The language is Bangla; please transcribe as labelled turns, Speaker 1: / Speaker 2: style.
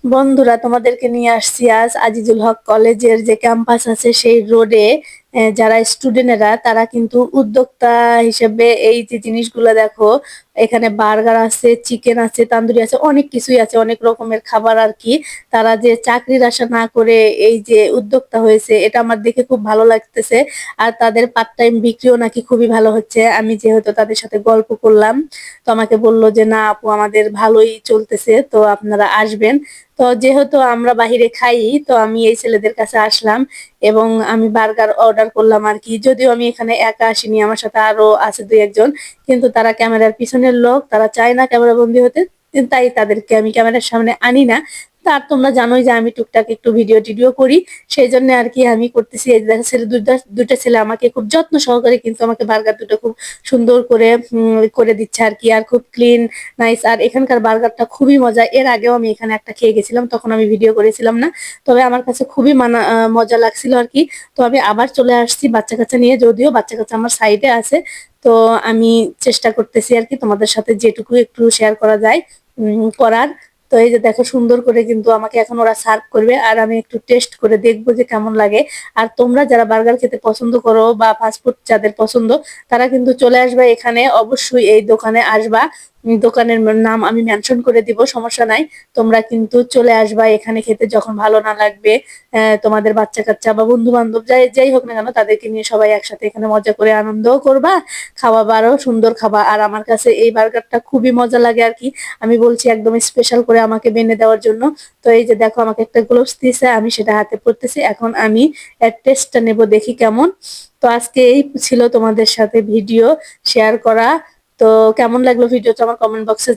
Speaker 1: বন্ধুরা, তোমাদেরকে নিয়ে আসছি আজ আজিজুল হক কলেজের যে ক্যাম্পাস আছে সেই রোডে। যারা স্টুডেন্টেরা তারা কিন্তু উদ্যোক্তা হিসেবে এই যে জিনিসগুলো দেখো, এখানে বার্গার আছে, চিকেন আছে, তান্দুরি আছে, অনেক কিছুই আছে, অনেক রকমের খাবার আর কি। তারা যে চাকরির আশা না করে এই যে উদ্যোক্তা হয়েছে, এটা আমার দেখে খুব ভালো লাগতেছে। আর তাদের পার্ট টাইম বিক্রিও নাকি খুবই ভালো হচ্ছে। আমি যেহেতু তাদের সাথে গল্প করলাম, তো আমাকে বললো যে না আপু, আমাদের ভালোই চলতেছে, তো আপনারা আসবেন। তো যেহেতু আমরা বাহিরে খাই, তো আমি এই ছেলেদের কাছে আসলাম এবং আমি বার্গার অর্ডার করলাম আর কি। যদিও আমি এখানে একা আসিনি, আমার সাথে আরো আছে দুই একজন, কিন্তু তারা ক্যামেরার পিছনের লোক, তারা চায় না ক্যামেরা বন্দি হতে, তাই তাদেরকে আমি ক্যামেরার সামনে আনি না। তার তোমরা জানোই যে আমি টুকটাক একটু ভিডিও টিডিও করি, সেই জন্য আর কি আমি করতেছি। এই যে দেখো, ছেলে দুইটা দুইটা ছেলে আমাকে খুব যত্ন সহকারে কিন্তু আমাকে বার্গার দুটো খুব সুন্দর করে করে দিচ্ছে আর কি। আর খুব ক্লিন, নাইস। আর এখানকার বার্গারটা খুবই মজা। এর আগেও আমি এখানে একটা খেয়ে গেছিলাম, তখন আমি ভিডিও করেছিলাম না। তবে আমার কাছে খুবই মজা লাগছিল আর কি। তো আমি আবার চলে আসছি বাচ্চা কাচ্চা নিয়ে, যদিও বাচ্চা কাচ্চা আমার সাইডে আছে। তো আমি চেষ্টা করতেছি আর কি তোমাদের সাথে যেটুকু একটু শেয়ার করা যায় করার। তো এই যে দেখো, সুন্দর করে কিন্তু আমাকে এখন ওরা সার্ভ করবে, আর আমি একটু টেস্ট করে দেখবো যে কেমন লাগে। আর তোমরা যারা বার্গার খেতে পছন্দ করো বা ফাস্টফুড যাদের পছন্দ, তারা কিন্তু চলে আসবে এখানে, অবশ্যই এই দোকানে আসবা। দোকানের নাম আমি মেনশন করে দিব, সমস্যা নাই। তোমরা কিন্তু চলে আসবা এখানে খেতে, যখন ভালো না লাগবে তোমাদের বাচ্চা কাচ্চা বা বন্ধু বান্ধব যাই যাই হোক না কেন, তাদেরকে নিয়ে সবাই একসাথে এখানে মজা করে আনন্দও করবা, খাওয়া বারও সুন্দর খাবা। আর আমার কাছে এই বার্গারটা খুবই মজা লাগে আর কি। আমি বলছি একদম স্পেশাল করে আমাকে বেনে দেওয়ার জন্য। তো এই যে দেখো, আমাকে একটা গ্লোভস দিয়েছে, আমি সেটা হাতে পরতেছি। এখন আমি এর টেস্টটা নেব, দেখি কেমন। তো আজকে এই ছিল তোমাদের সাথে ভিডিও শেয়ার করা। তো কেমন লাগলো ভিডিওটা আমার কমেন্ট বক্সে